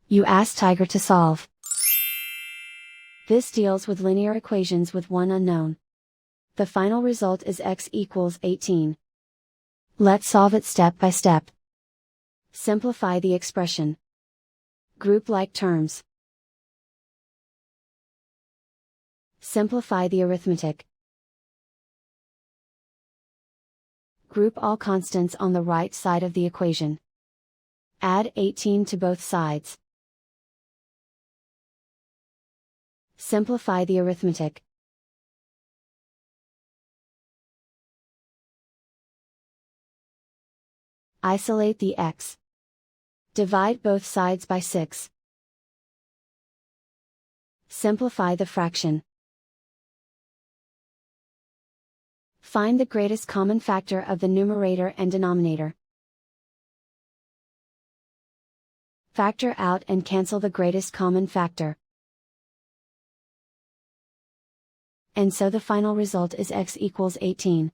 You ask Tiger to solve. This deals with linear equations with one unknown. The final result is x equals 18. Let's solve it step by step. Simplify the expression. Group like terms. Simplify the arithmetic. Group all constants on the right side of the equation. Add 18 to both sides. Simplify the arithmetic. Isolate the x. Divide both sides by 6. Simplify the fraction. Find the greatest common factor of the numerator and denominator. Factor out and cancel the greatest common factor. And so the final result is x equals 18.